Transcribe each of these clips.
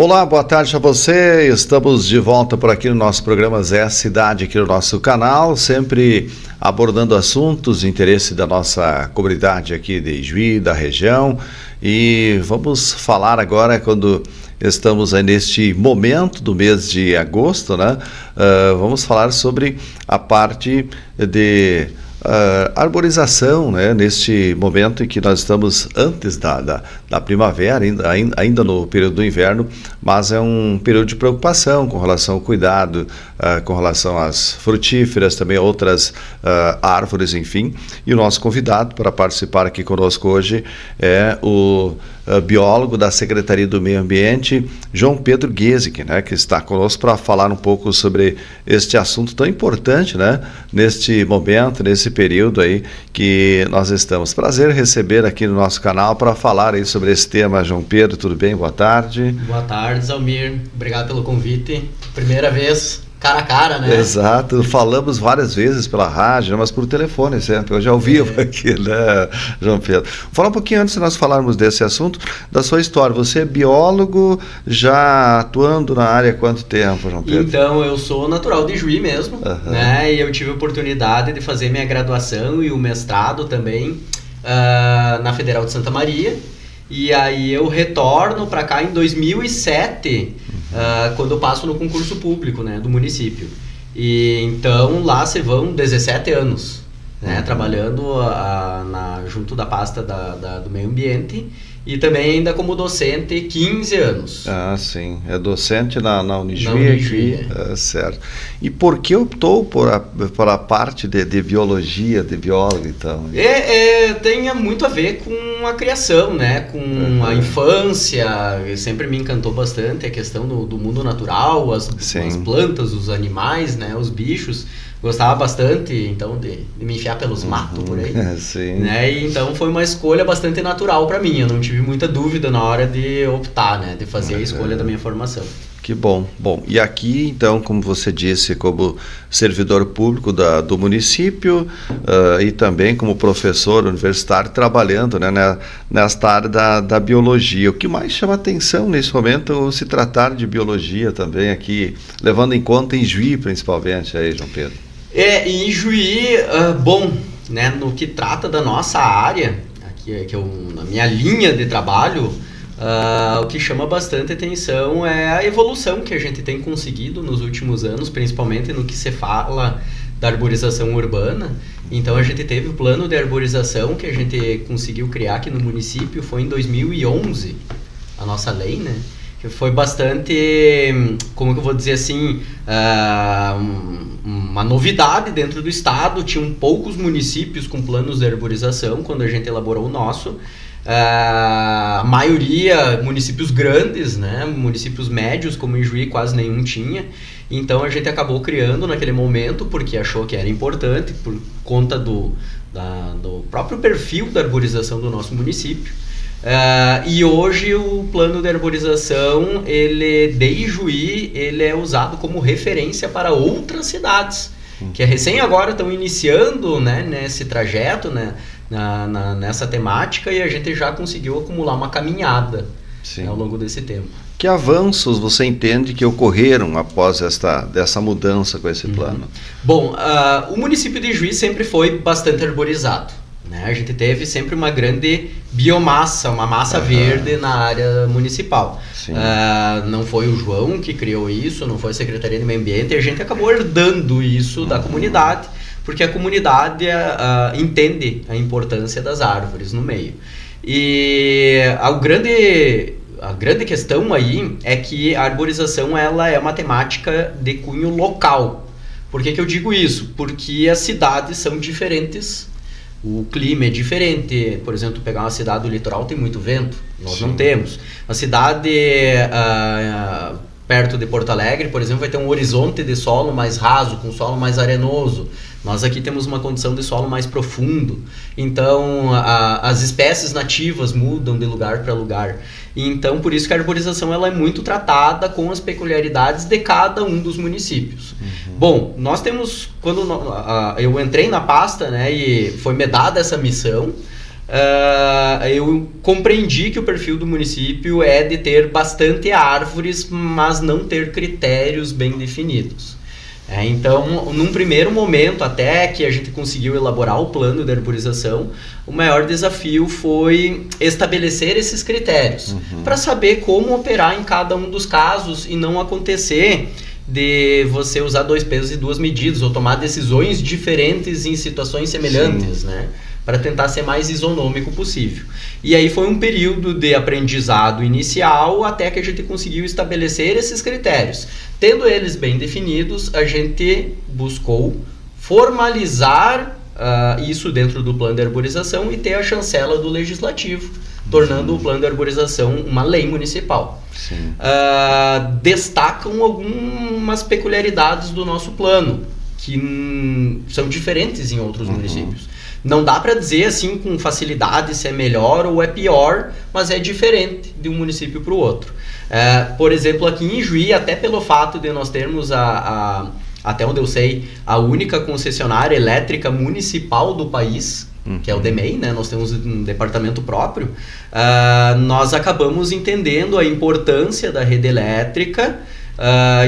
Olá, boa tarde a você. Estamos de volta por aqui no nosso programa Zé Cidade, aqui no nosso canal, sempre abordando assuntos de interesse da nossa comunidade aqui de Juí, da região. E vamos falar agora, quando estamos aí neste momento do mês de agosto, né? Vamos falar sobre a parte de arborização, né? Neste momento em que nós estamos antes da primavera, ainda no período do inverno, mas é um período de preocupação com relação ao cuidado, com relação às frutíferas, também outras árvores, enfim. E o nosso convidado para participar aqui conosco hoje é o biólogo da Secretaria do Meio Ambiente, João Pedro Giesecke, né, que está conosco para falar um pouco sobre este assunto tão importante, né, neste momento, nesse período aí que nós estamos. Prazer receber aqui no nosso canal para falar aí sobre esse tema. João Pedro, tudo bem? Boa tarde. Boa tarde, Zalmir. Obrigado pelo convite. Primeira vez cara a cara, né? Exato, falamos várias vezes pela rádio, mas por telefone sempre, hoje ao vivo aqui, né, João Pedro? Fala um pouquinho antes de nós falarmos desse assunto, da sua história. Você é biólogo, já atuando na área há quanto tempo, João Pedro? Então, eu sou natural de Juí mesmo, né? E eu tive a oportunidade de fazer minha graduação e o mestrado também na Federal de Santa Maria. E aí eu retorno para cá em 2007, quando eu passo no concurso público, né, do município. E então lá se vão 17 anos, né, trabalhando junto da pasta do meio ambiente, e também ainda como docente 15 anos. Ah, sim. É docente na Unijuí aqui. Certo. E por que optou por a parte de biologia, de biólogo, então? Tem muito a ver com a criação, né? Com a infância. Sempre me encantou bastante a questão do mundo natural, as plantas, os animais, né? Os bichos. Gostava bastante, então, de me enfiar pelos matos por aí. Sim. Né? E então foi uma escolha bastante natural para mim. Eu não tive muita dúvida na hora de optar, né? De fazer a escolha da minha formação. Que bom. Bom, e aqui, então, como você disse, como servidor público do município e também como professor universitário, trabalhando, né, nesta área da biologia. O que mais chama atenção nesse momento se tratar de biologia também aqui, levando em conta em Juí, principalmente, aí, João Pedro? Em Juí, bom, né, no que trata da nossa área, aqui, na minha linha de trabalho, o que chama bastante atenção é a evolução que a gente tem conseguido nos últimos anos, principalmente no que se fala da arborização urbana. Então a gente teve o plano de arborização que a gente conseguiu criar aqui no município, foi em 2011, a nossa lei, né? Que foi bastante, como que eu vou dizer assim, uma novidade dentro do estado. Tinham poucos municípios com planos de arborização quando a gente elaborou o nosso. A maioria municípios grandes, né? Municípios médios, como em Juí, quase nenhum tinha. Então a gente acabou criando naquele momento porque achou que era importante, por conta do próprio perfil da arborização do nosso município. E hoje o plano de arborização, de Juí, ele é usado como referência para outras cidades, que recém agora estão iniciando, né, nesse trajeto, né, nessa temática, e a gente já conseguiu acumular uma caminhada, né, ao longo desse tempo. Que avanços você entende que ocorreram após dessa mudança com esse plano? Bom, o município de Juí sempre foi bastante arborizado, né? A gente teve sempre uma grande biomassa, uma massa verde na área municipal. Não foi o João que criou isso, não foi a Secretaria do Meio Ambiente, e a gente acabou herdando isso da comunidade, porque a comunidade entende a importância das árvores no meio. E a grande questão aí é que a arborização, ela é uma temática de cunho local. Por que eu digo isso? Porque as cidades são diferentes, o clima é diferente. Por exemplo, pegar uma cidade do litoral, tem muito vento, nós não temos. A cidade perto de Porto Alegre, por exemplo, vai ter um horizonte de solo mais raso, com solo mais arenoso. Nós aqui temos uma condição de solo mais profundo. Então, as espécies nativas mudam de lugar para lugar. Então, por isso que a arborização, ela é muito tratada com as peculiaridades de cada um dos municípios. Bom, nós temos, quando eu entrei na pasta, né, e foi me dada essa missão, eu compreendi que o perfil do município é de ter bastante árvores, mas não ter critérios bem definidos. Então, num primeiro momento, até que a gente conseguiu elaborar o plano de arborização, o maior desafio foi estabelecer esses critérios, para saber como operar em cada um dos casos e não acontecer de você usar 2 pesos e 2 medidas, ou tomar decisões diferentes em situações semelhantes, né? Para tentar ser mais isonômico possível. E aí foi um período de aprendizado inicial até que a gente conseguiu estabelecer esses critérios. Tendo eles bem definidos, a gente buscou formalizar isso dentro do plano de arborização e ter a chancela do legislativo, tornando o plano de arborização uma lei municipal. Destacam algumas peculiaridades do nosso plano, que são diferentes em outros municípios. Não dá para dizer assim com facilidade se é melhor ou é pior, mas é diferente de um município para o outro. Por exemplo, aqui em Juí, até pelo fato de nós termos até onde eu sei, a única concessionária elétrica municipal do país, que é o DEMEI, né? Nós temos um departamento próprio, nós acabamos entendendo a importância da rede elétrica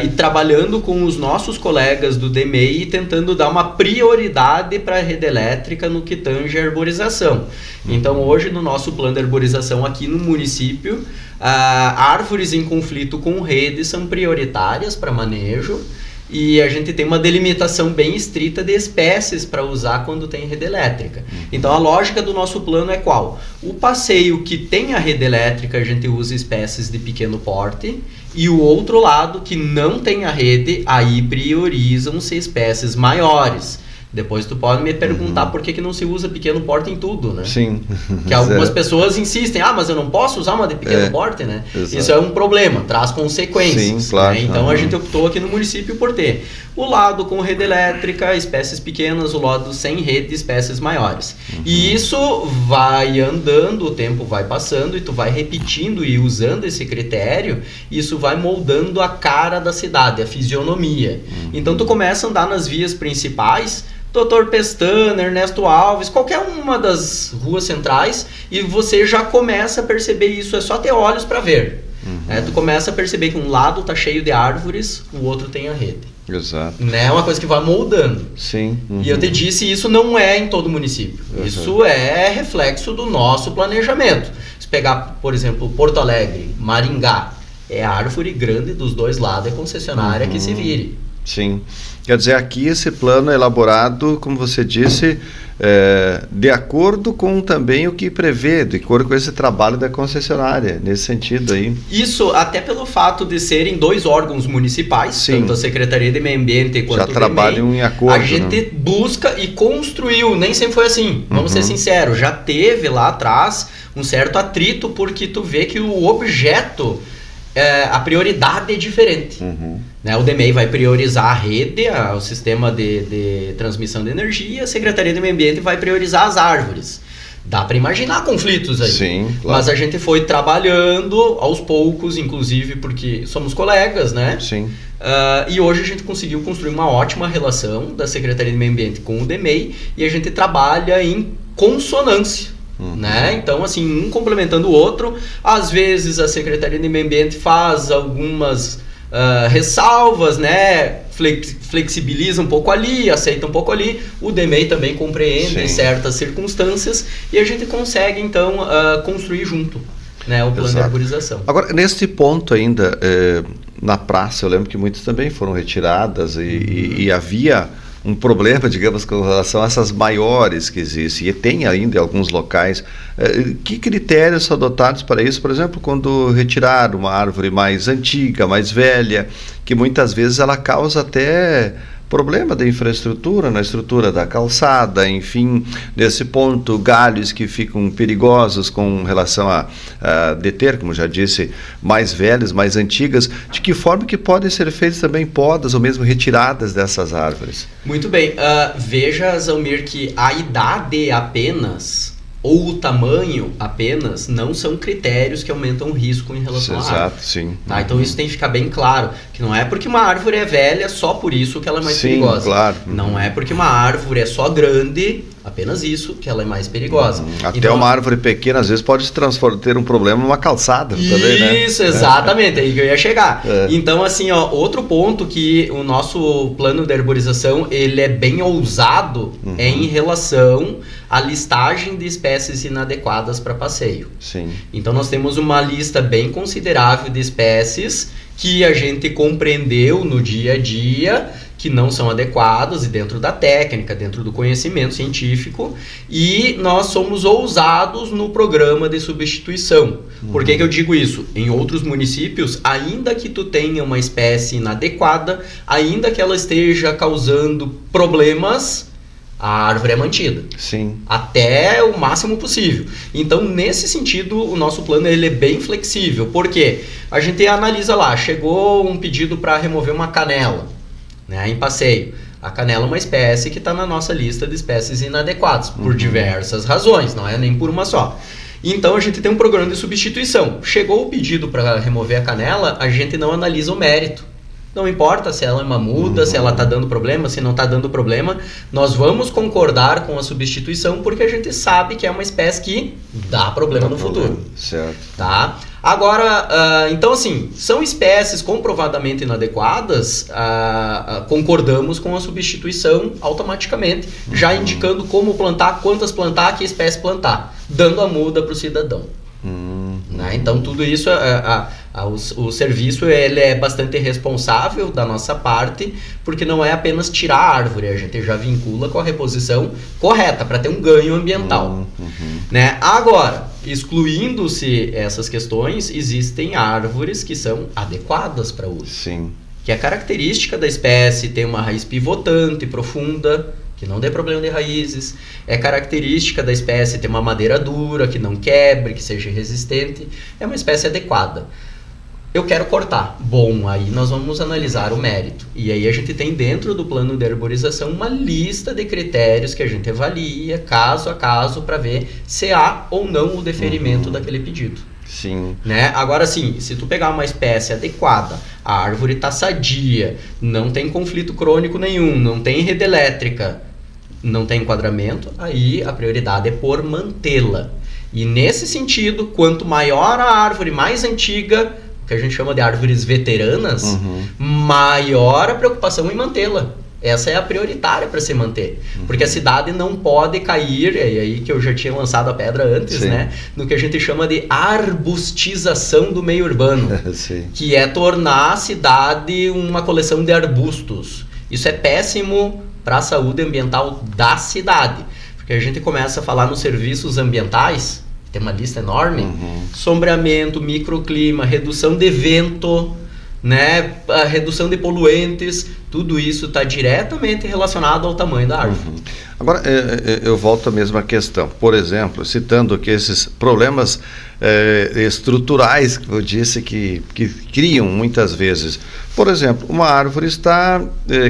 e trabalhando com os nossos colegas do DEMEI e tentando dar uma prioridade para a rede elétrica no que tange a arborização. Então, hoje, no nosso plano de arborização aqui no município, árvores em conflito com rede são prioritárias para manejo, e a gente tem uma delimitação bem estrita de espécies para usar quando tem rede elétrica. Então a lógica do nosso plano é qual? O passeio que tem a rede elétrica, a gente usa espécies de pequeno porte, e o outro lado que não tem a rede, aí priorizam-se espécies maiores. Depois tu pode me perguntar por que não se usa pequeno porte em tudo, né? Sim. Que algumas pessoas insistem, mas eu não posso usar uma de pequeno porte, né? Exato. Isso é um problema, traz consequências. Sim, claro. Né? Então a gente optou aqui no município por ter o lado com rede elétrica, espécies pequenas, o lado sem rede, espécies maiores. E isso vai andando, o tempo vai passando e tu vai repetindo e usando esse critério, isso vai moldando a cara da cidade, a fisionomia. Então tu começa a andar nas vias principais, Dr. Pestana, Ernesto Alves, qualquer uma das ruas centrais, e você já começa a perceber isso, é só ter olhos para ver. Tu começa a perceber que um lado está cheio de árvores, o outro tem a rede. Exato. É uma coisa que vai moldando. Sim. E eu te disse, isso não é em todo município. Isso é reflexo do nosso planejamento. Se pegar, por exemplo, Porto Alegre, Maringá, é árvore grande dos dois lados, é concessionária que se vire. Sim. Quer dizer, aqui esse plano é elaborado, como você disse, de acordo com também o que prevê, de acordo com esse trabalho da concessionária, nesse sentido aí. Isso até pelo fato de serem 2 órgãos municipais, Sim. tanto a Secretaria de Meio Ambiente quanto já o trabalham DEMEI, em acordo. A gente busca e construiu, nem sempre foi assim, vamos ser sinceros, já teve lá atrás um certo atrito, porque tu vê que o objeto, a prioridade é diferente. O DEMEI vai priorizar a rede, o sistema de transmissão de energia, a Secretaria de Meio Ambiente vai priorizar as árvores. Dá para imaginar conflitos aí. Sim, claro. Mas a gente foi trabalhando aos poucos, inclusive porque somos colegas, né? Sim. E hoje a gente conseguiu construir uma ótima relação da Secretaria de Meio Ambiente com o DEMEI, e a gente trabalha em consonância. Né? Então, assim, um complementando o outro. Às vezes a Secretaria de Meio Ambiente faz algumas ressalvas, né? Flexibiliza um pouco ali, aceita um pouco ali. O DEMEI também compreende em certas circunstâncias, e a gente consegue então construir junto, né, o plano de arborização. Agora, nesse ponto ainda, na praça, eu lembro que muitas também foram retiradas e havia um problema, digamos, com relação a essas maiores que existem, e tem ainda em alguns locais. Que critérios são adotados para isso? Por exemplo, quando retirar uma árvore mais antiga, mais velha, que muitas vezes ela causa até problema da infraestrutura, na estrutura da calçada, enfim, nesse ponto, galhos que ficam perigosos com relação a deter, como já disse, mais velhas, mais antigas. De que forma que podem ser feitas também podas ou mesmo retiradas dessas árvores? Muito bem. Veja, Zalmir, que a idade apenas ou o tamanho apenas não são critérios que aumentam o risco em relação à árvore. Exato, sim. Tá? Então isso tem que ficar bem claro, que não é porque uma árvore é velha só por isso que ela é mais perigosa. Claro. Não é porque uma árvore é só grande Apenas isso que ela é mais perigosa. Até então, uma árvore pequena, às vezes, pode se transformar, ter um problema numa calçada também, né? Isso, exatamente, aí que eu ia chegar. Então, assim, ó, outro ponto que o nosso plano de arborização, ele é bem ousado, é em relação à listagem de espécies inadequadas para passeio. Sim. Então, nós temos uma lista bem considerável de espécies que a gente compreendeu no dia a dia, que não são adequados e dentro da técnica, dentro do conhecimento científico, e nós somos ousados no programa de substituição. Por que eu digo isso? Em outros municípios, ainda que tu tenha uma espécie inadequada, ainda que ela esteja causando problemas, a árvore é mantida. Sim. Até o máximo possível. Então, nesse sentido, o nosso plano ele é bem flexível. Por quê? A gente analisa lá, chegou um pedido para remover uma canela, né, em passeio. A canela é uma espécie que está na nossa lista de espécies inadequadas, por diversas razões, não é nem por uma só. Então a gente tem um programa de substituição. Chegou o pedido para remover a canela, a gente não analisa o mérito. Não importa se ela é uma muda, se ela está dando problema, se não está dando problema, nós vamos concordar com a substituição porque a gente sabe que é uma espécie que dá problema no futuro. Certo. Tá? Agora, então assim, são espécies comprovadamente inadequadas, concordamos com a substituição automaticamente, já indicando como plantar, quantas plantar, que espécie plantar, dando a muda para o cidadão. Né? Então tudo isso, o serviço ele é bastante responsável da nossa parte, porque não é apenas tirar a árvore, a gente já vincula com a reposição correta, para ter um ganho ambiental. Né? Agora, excluindo-se essas questões, existem árvores que são adequadas para uso. Sim. Que é característica da espécie, tem uma raiz pivotante, profunda, que não dê problema de raízes. É característica da espécie ter uma madeira dura, que não quebre, que seja resistente. É uma espécie adequada. Eu quero cortar. Bom, aí nós vamos analisar o mérito. E aí a gente tem dentro do plano de arborização uma lista de critérios que a gente avalia caso a caso para ver se há ou não o deferimento daquele pedido. Sim. Né? Agora sim, se tu pegar uma espécie adequada, a árvore está sadia, não tem conflito crônico nenhum, não tem rede elétrica, não tem enquadramento, aí a prioridade é por mantê-la. E nesse sentido, quanto maior a árvore, mais antiga, que a gente chama de árvores veteranas, maior a preocupação em mantê-la. Essa é a prioritária para se manter. Porque a cidade não pode cair, é aí que eu já tinha lançado a pedra antes, né? No que a gente chama de arbustização do meio urbano. Que é tornar a cidade uma coleção de arbustos. Isso é péssimo para a saúde ambiental da cidade. Porque a gente começa a falar nos serviços ambientais, tem uma lista enorme, sombreamento, microclima, redução de vento, né, a redução de poluentes, tudo isso está diretamente relacionado ao tamanho da árvore. Agora, eu volto à mesma questão. Por exemplo, citando que esses problemas estruturais que eu disse que criam muitas vezes. Por exemplo, uma árvore está,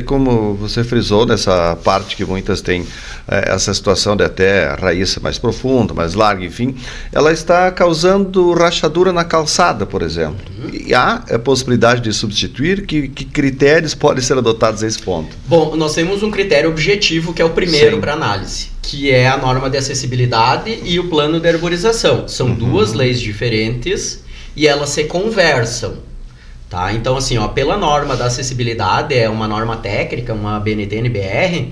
como você frisou, nessa parte que muitas têm essa situação de até raiz mais profunda, mais larga, enfim, ela está causando rachadura na calçada, por exemplo. E há a possibilidade de substituir? Que critérios podem ser adotados a esse ponto? Bom, nós temos um critério objetivo que é o primeiro para análise, que é a norma de acessibilidade e o plano de arborização. São duas leis diferentes e elas se conversam. Tá? Então, assim, ó, pela norma da acessibilidade, é uma norma técnica, uma BNT-NBR,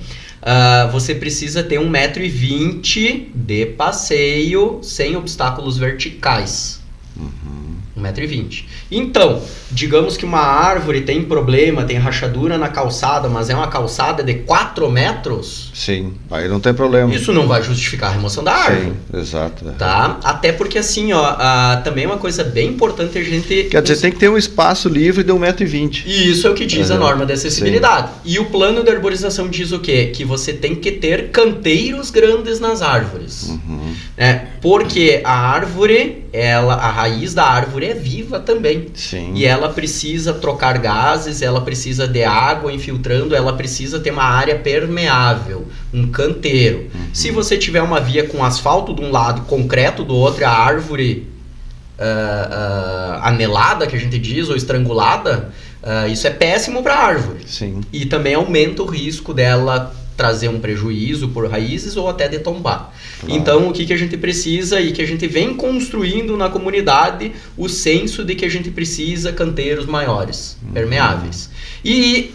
você precisa ter 1,20 m de passeio sem obstáculos verticais. 1,20 m. Então, digamos que uma árvore tem problema, tem rachadura na calçada, mas é uma calçada de 4 metros. Sim, aí não tem problema. Isso não vai justificar a remoção da árvore. Sim, exato. Tá? Até porque assim, ó, também uma coisa bem importante a gente... Quer dizer, tem que ter um espaço livre de 1,20 m. E isso é o que diz a norma de acessibilidade. Sim. E o plano de arborização diz o quê? Que você tem que ter canteiros grandes nas árvores. Porque a árvore, a raiz da árvore é viva também. Sim. E ela precisa trocar gases, ela precisa de água infiltrando, ela precisa ter uma área permeável, um canteiro. Se você tiver uma via com asfalto de um lado e concreto do outro, a árvore anelada, que a gente diz, ou estrangulada, isso é péssimo para a árvore. Sim. E também aumenta o risco dela trazer um prejuízo por raízes ou até de tombar. Claro. Então, o que a gente precisa e que a gente vem construindo na comunidade, o senso de que a gente precisa canteiros maiores, permeáveis. E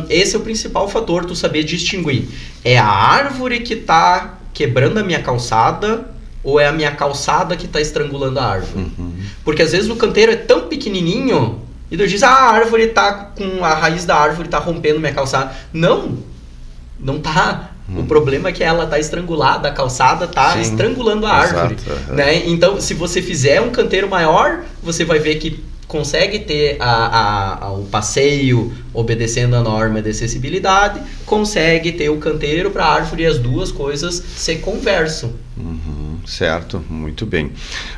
esse é o principal fator, tu saber distinguir. É a árvore que está quebrando a minha calçada ou é a minha calçada que está estrangulando a árvore? Porque às vezes o canteiro é tão pequenininho e tu diz, a árvore tá com a raiz da árvore tá rompendo minha calçada. Não tá. O problema é que ela tá estrangulada, a calçada tá estrangulando a árvore. Né? Então, se você fizer um canteiro maior, você vai ver que consegue ter o passeio obedecendo a norma de acessibilidade, consegue ter o canteiro para a árvore e as duas coisas se conversam. Certo, muito bem.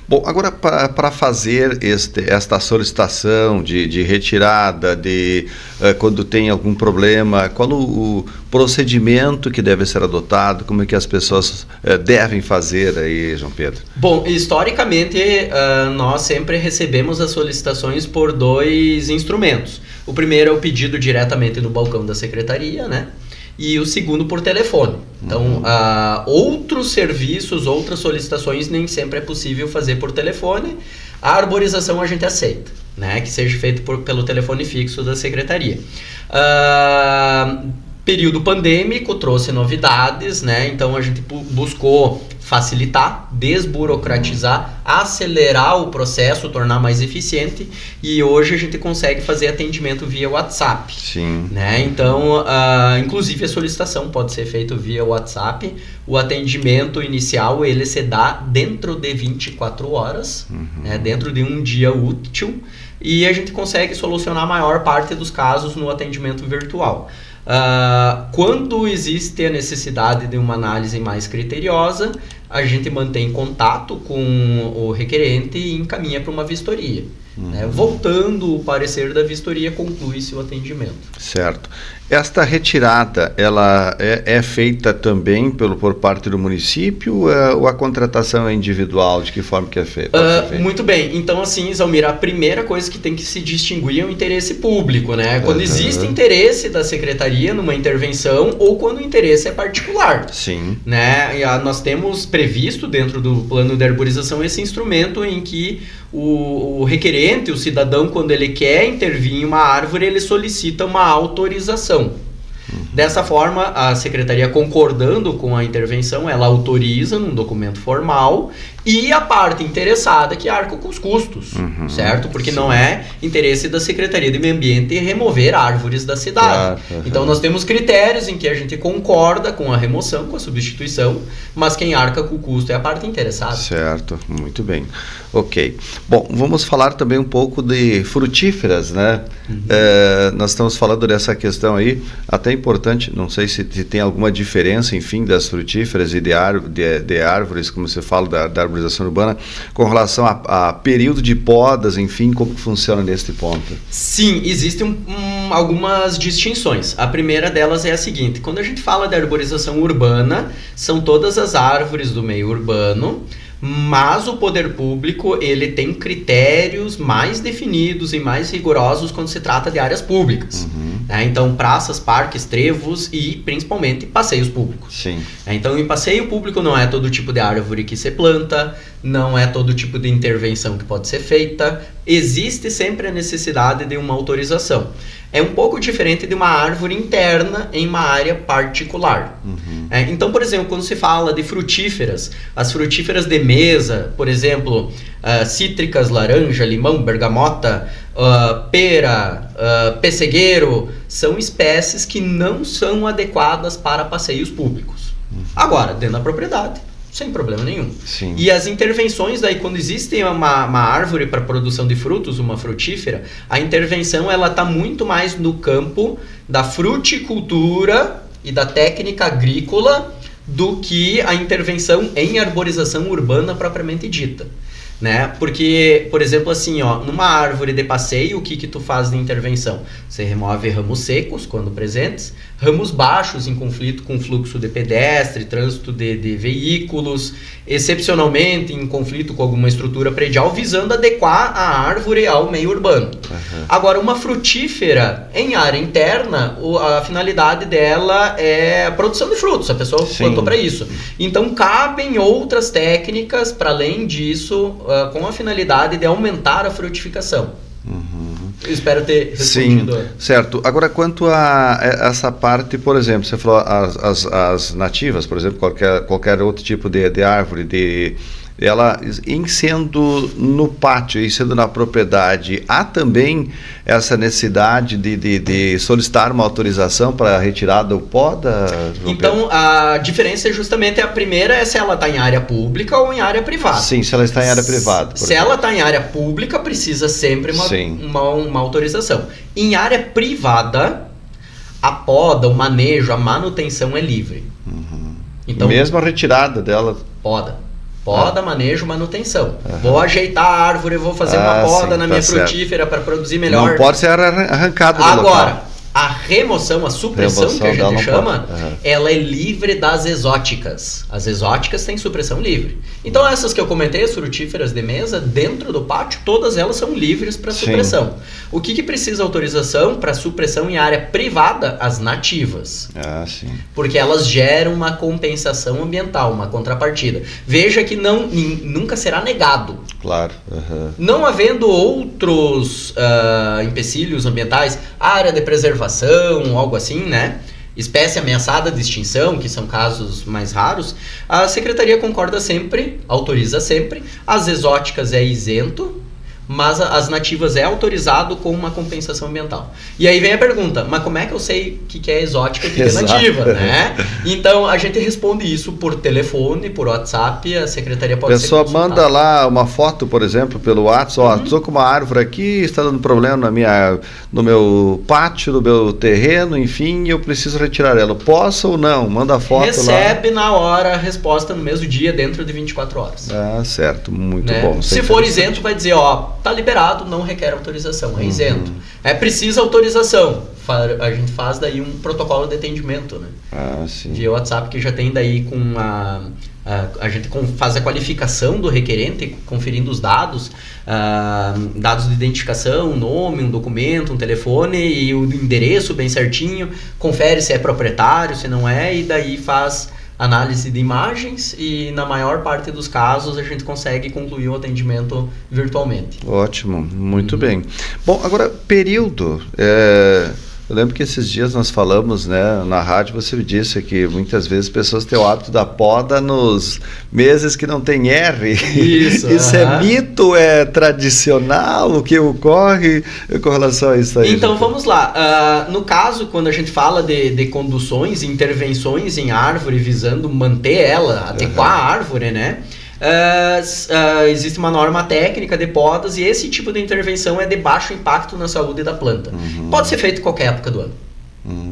Bom, agora para fazer esta solicitação de retirada, quando tem algum problema, qual o procedimento que deve ser adotado, como é que as pessoas devem fazer aí, João Pedro? Bom, historicamente nós sempre recebemos as solicitações por 2 instrumentos. O primeiro é o pedido diretamente no balcão da secretaria, né? E o segundo por telefone. Então, outros serviços, outras solicitações nem sempre é possível fazer por telefone. A arborização a gente aceita, né? Que seja feito pelo telefone fixo da secretaria. Período pandêmico trouxe novidades, né? Então a gente buscou facilitar, desburocratizar, acelerar o processo, tornar mais eficiente, e hoje a gente consegue fazer atendimento via WhatsApp. Sim. Né? Então, inclusive a solicitação pode ser feita via WhatsApp. O atendimento inicial ele se dá dentro de 24 horas, né? Dentro de um dia útil, e a gente consegue solucionar a maior parte dos casos no atendimento virtual. Quando existe a necessidade de uma análise mais criteriosa, a gente mantém contato com o requerente e encaminha para uma vistoria. Voltando o parecer da vistoria, conclui-se o atendimento. Certo. Esta retirada, ela é feita também por parte do município ou a contratação é individual? De que forma que é feita? Muito bem. Então, assim, Zalmir, a primeira coisa que tem que se distinguir é o interesse público, né? Quando existe interesse da secretaria numa intervenção ou quando o interesse é particular. Sim. Né? Nós temos previsto dentro do plano de arborização esse instrumento em que o requerente, o cidadão, quando ele quer intervir em uma árvore, ele solicita uma autorização. Dessa forma, a secretaria, concordando com a intervenção, ela autoriza num documento formal e a parte interessada que arca com os custos, certo? Porque não é interesse da Secretaria de Meio Ambiente remover árvores da cidade. Claro. Então, nós temos critérios em que a gente concorda com a remoção, com a substituição, mas quem arca com o custo é a parte interessada. Certo, muito bem. Ok. Bom, vamos falar também um pouco de frutíferas, né? Nós estamos falando dessa questão aí, até importante, não sei se tem alguma diferença, enfim, das frutíferas e de árvores, como você fala, da arborização urbana, com relação a período de podas, enfim, como que funciona nesse ponto? Sim, existem algumas distinções. A primeira delas é a seguinte: quando a gente fala de arborização urbana, são todas as árvores do meio urbano, mas o poder público ele tem critérios mais definidos e mais rigorosos quando se trata de áreas públicas. Então, praças, parques, trevos e principalmente passeios públicos. Sim. Então, em passeio público não é todo tipo de árvore que se planta, não é todo tipo de intervenção que pode ser feita, existe sempre a necessidade de uma autorização. É um pouco diferente de uma árvore interna em uma área particular. Então, por exemplo, quando se fala de frutíferas, as frutíferas de mesa, por exemplo, cítricas, laranja, limão, bergamota, pera, pessegueiro, são espécies que não são adequadas para passeios públicos. Agora, dentro da propriedade, sem problema nenhum. Sim. E as intervenções, daí quando existe uma árvore para produção de frutos, uma frutífera, a intervenção ela está muito mais no campo da fruticultura e da técnica agrícola do que a intervenção em arborização urbana propriamente dita. né? Porque, por exemplo, assim, ó, numa árvore de passeio, o que que tu faz de intervenção? Você remove ramos secos, quando presentes, ramos baixos em conflito com fluxo de pedestre, trânsito de veículos, excepcionalmente em conflito com alguma estrutura predial, visando adequar a árvore ao meio urbano. Agora, uma frutífera em área interna, a finalidade dela é a produção de frutos, a pessoa plantou para isso. Então, cabem outras técnicas, para além disso, com a finalidade de aumentar a frutificação. Eu espero ter respondido. Sim, certo. Agora, quanto a essa parte, por exemplo, você falou as nativas, por exemplo, qualquer outro tipo de árvore, ela em sendo no pátio e sendo na propriedade, há também essa necessidade de solicitar uma autorização para a retirada ou poda? Então, a diferença é justamente a primeira é se ela está em área pública ou em área privada. Sim, se ela está em área privada. Se ela está em área pública, precisa sempre uma autorização. Em área privada, a poda, o manejo, a manutenção é livre. Então, mesmo a retirada dela? Poda, manejo, manutenção. Vou ajeitar a árvore, vou fazer uma poda na minha frutífera para produzir melhor. Não pode ser arrancada do local. Agora, a remoção, a supressão que a gente chama, ela é livre das exóticas. As exóticas têm supressão livre. Então essas que eu comentei, as frutíferas de mesa, dentro do pátio, todas elas são livres para supressão. O que precisa autorização para supressão em área privada? As nativas. Porque elas geram uma compensação ambiental, uma contrapartida. Veja que nunca será negado. Claro. Não havendo outros empecilhos ambientais, área de preservação, algo assim, né? Espécie ameaçada de extinção, que são casos mais raros, a Secretaria concorda sempre, autoriza sempre. As exóticas é isento, mas as nativas é autorizado com uma compensação ambiental. E aí vem a pergunta, mas como é que eu sei o que é exótica e o que é nativa, né? Então, a gente responde isso por telefone, por WhatsApp, a secretaria pode ser consultada. A pessoa manda lá uma foto, por exemplo, pelo WhatsApp, estou com uma árvore aqui, está dando problema no meu pátio, no meu terreno, enfim, eu preciso retirar ela. Posso ou não? Manda a foto Recebe na hora a resposta no mesmo dia, dentro de 24 horas. Certo, muito bom. Se for isento, vai dizer, tá liberado, não requer autorização, é isento. Precisa autorização. A gente faz daí um protocolo de atendimento, né? Via WhatsApp, que já tem daí com a gente faz a qualificação do requerente, conferindo os dados, dados de identificação, um nome, um documento, um telefone e o endereço bem certinho, confere se é proprietário, se não é, e daí faz análise de imagens e na maior parte dos casos a gente consegue concluir o atendimento virtualmente. Ótimo, muito bem. Bom, agora período, eu lembro que esses dias nós falamos, né, na rádio, você disse que muitas vezes pessoas têm o hábito da poda nos meses que não tem R. Isso é mito, é tradicional, o que ocorre com relação a isso aí? Então vamos lá, no caso, quando a gente fala de conduções, intervenções em árvore visando manter ela, adequar a árvore, né? Existe uma norma técnica de podas e esse tipo de intervenção é de baixo impacto na saúde da planta. Pode ser feito em qualquer época do ano.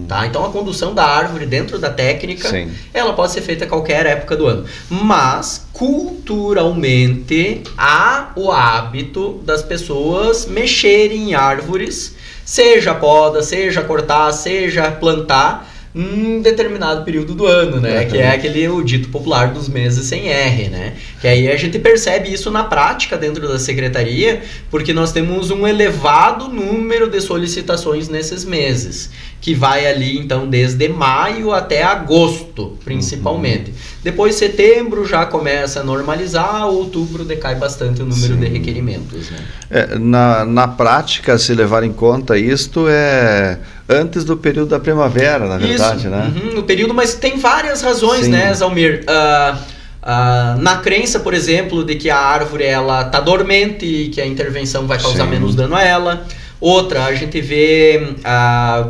Tá? Então a condução da árvore dentro da técnica, ela pode ser feita a qualquer época do ano. Mas culturalmente há o hábito das pessoas mexerem em árvores, seja poda, seja cortar, seja plantar, em determinado período do ano, né? Que é o dito popular dos meses sem R, né? Que aí a gente percebe isso na prática dentro da secretaria, porque nós temos um elevado número de solicitações nesses meses, que vai ali, então, desde maio até agosto, principalmente. Depois, setembro já começa a normalizar, outubro decai bastante o número de requerimentos, né? Na prática, se levar em conta isto, antes do período da primavera, na verdade, né? No período, mas tem várias razões, né, Zalmir? Na crença, por exemplo, de que a árvore ela está dormente e que a intervenção vai causar menos dano a ela. Outra, a gente vê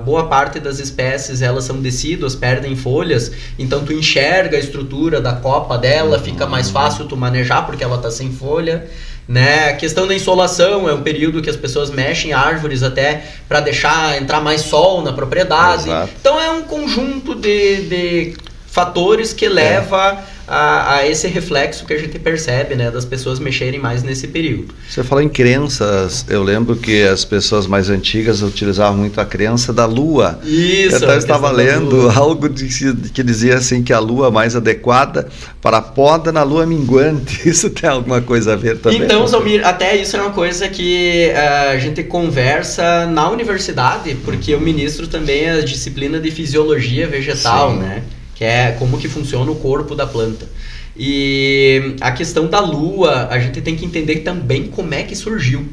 boa parte das espécies, elas são decíduas, perdem folhas, então tu enxerga a estrutura da copa dela, fica mais fácil tu manejar porque ela está sem folha, né? A questão da insolação é um período que as pessoas mexem árvores até para deixar entrar mais sol na propriedade. Então é um conjunto de fatores que leva a esse reflexo que a gente percebe, né, das pessoas mexerem mais nesse período. Você falou em crenças, eu lembro que as pessoas mais antigas utilizavam muito a crença da lua. Isso. Então eu estava lendo algo que dizia assim que a lua mais adequada para a poda na lua minguante. Isso tem alguma coisa a ver também? Então, Zalmir, até isso é uma coisa que a gente conversa na universidade, porque eu ministro também a disciplina de fisiologia vegetal, né? Que é como que funciona o corpo da planta. E a questão da lua, a gente tem que entender também como é que surgiu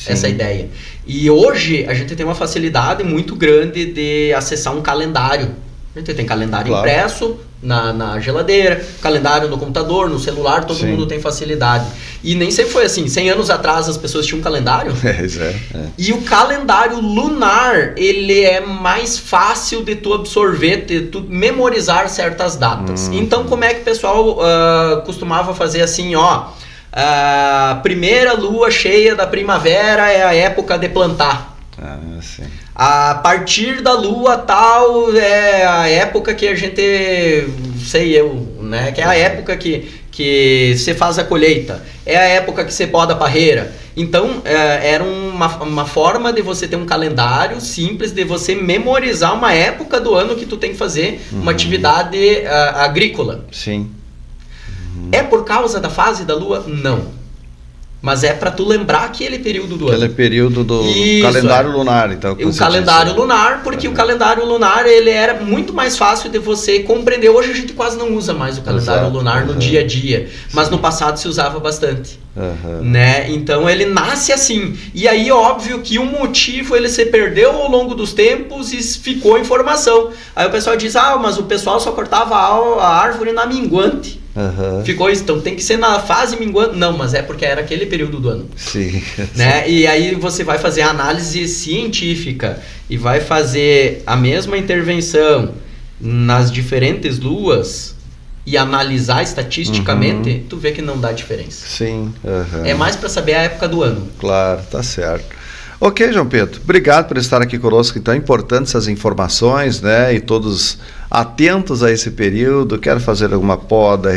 essa ideia. E hoje a gente tem uma facilidade muito grande de acessar um calendário. A gente tem calendário impresso na geladeira, calendário no computador, no celular, todo mundo tem facilidade. E nem sempre foi assim. 100 anos atrás as pessoas tinham um calendário. E o calendário lunar, ele é mais fácil de tu absorver, de tu memorizar certas datas. Então, como é que o pessoal costumava fazer assim, ó... A primeira lua cheia da primavera é a época de plantar. A partir da lua tal é a época que a gente, né, que é a época que você faz a colheita, é a época que você poda a parreira. Então era uma forma de você ter um calendário simples, de você memorizar uma época do ano que tu tem que fazer uma atividade agrícola. É por causa da fase da lua? Não. Mas é para tu lembrar aquele período do ano. Aquele período do calendário lunar, então. O calendário lunar, porque o calendário lunar, ele era muito mais fácil de você compreender. Hoje a gente quase não usa mais o calendário lunar no dia a dia, mas no passado se usava bastante. Né? Então ele nasce assim. E aí óbvio que o motivo ele se perdeu ao longo dos tempos e ficou informação. Aí o pessoal diz, mas o pessoal só cortava a árvore na minguante. Ficou isso, então tem que ser na fase minguante. Não, mas é porque era aquele período do ano. Né? E aí você vai fazer a análise científica e vai fazer a mesma intervenção nas diferentes luas e analisar estatisticamente, tu vê que não dá diferença. É mais para saber a época do ano. Claro, tá certo. Ok, João Pedro, obrigado por estar aqui conosco, então, importantes essas informações, né, e todos atentos a esse período, quer fazer alguma poda,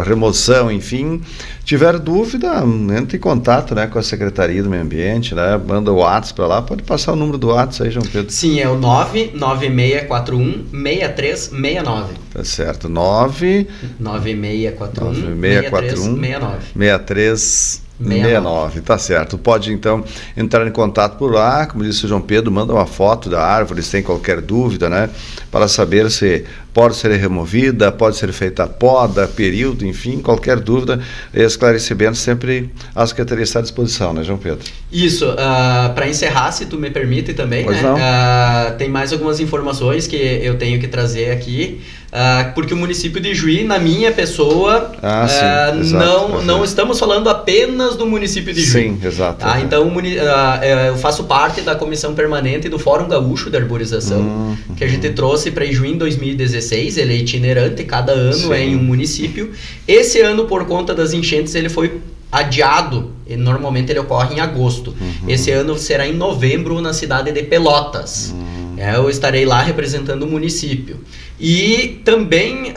remoção, enfim, tiver dúvida, entre em contato, né, com a Secretaria do Meio Ambiente, né, manda o WhatsApp para lá, pode passar o número do WhatsApp aí, João Pedro. Sim, é o 99641-6369. Tá certo, 99641-6369. Tá certo. Pode então entrar em contato por lá, como disse o João Pedro, manda uma foto da árvore, se tem qualquer dúvida, né? Para saber se pode ser removida, pode ser feita a poda, período, enfim, qualquer dúvida, esclarecimento, sempre a Secretaria está à disposição, né, João Pedro? Isso, para encerrar, se tu me permite também, pois né? Tem mais algumas informações que eu tenho que trazer aqui. Porque o município de Juí, na minha pessoa, não estamos falando apenas do município de Juí. Sim, exato. Então, eu faço parte da comissão permanente do Fórum Gaúcho de Arborização, que a gente trouxe para Juí em 2016. Ele é itinerante, cada ano é em um município. Esse ano, por conta das enchentes, ele foi adiado. E normalmente ele ocorre em agosto. Esse ano será em novembro na cidade de Pelotas. Eu estarei lá representando o município. E também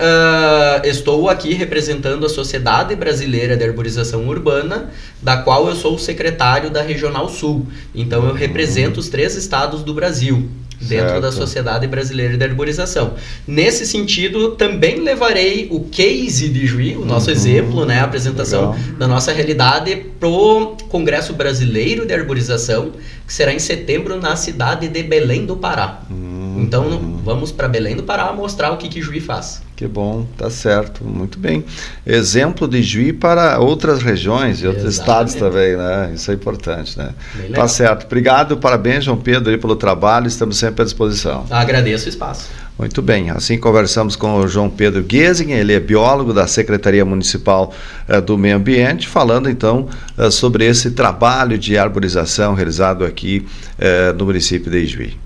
estou aqui representando a Sociedade Brasileira de Arborização Urbana, da qual eu sou o secretário da Regional Sul. Então eu represento os 3 estados do Brasil dentro da Sociedade Brasileira de Arborização. Nesse sentido, também levarei o case de Juí, o nosso exemplo, né, a apresentação da nossa realidade para o Congresso Brasileiro de Arborização, que será em setembro na cidade de Belém do Pará. Então, vamos para Belém do Pará mostrar o que Juí faz. Que bom, tá certo, muito bem. Exemplo de Juí para outras regiões e outros estados também, né? Isso é importante, né? Tá certo. Obrigado, parabéns, João Pedro, aí, pelo trabalho, estamos sempre à disposição. Agradeço o espaço. Muito bem, assim conversamos com o João Pedro Giesing, ele é biólogo da Secretaria Municipal do Meio Ambiente, falando então sobre esse trabalho de arborização realizado aqui no município de Juí.